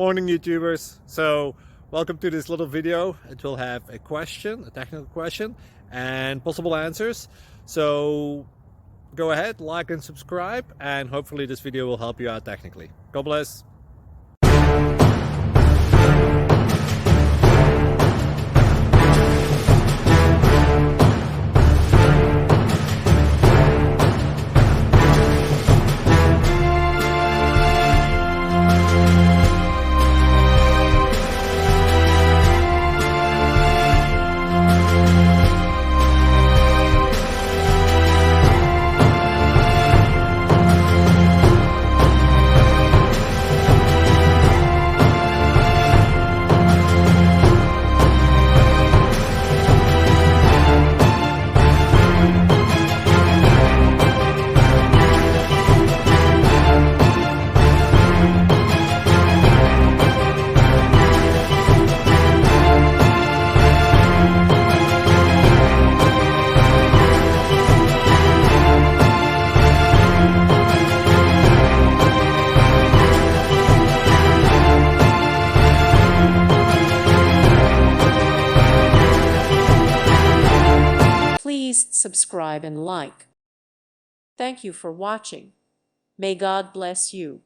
Morning YouTubers. So welcome to this little video. It will have a question, a technical question, and possible answers. So go ahead, like and subscribe, and hopefully this video will help you out technically. God bless. Please subscribe and like. Thank you for watching. May God bless you.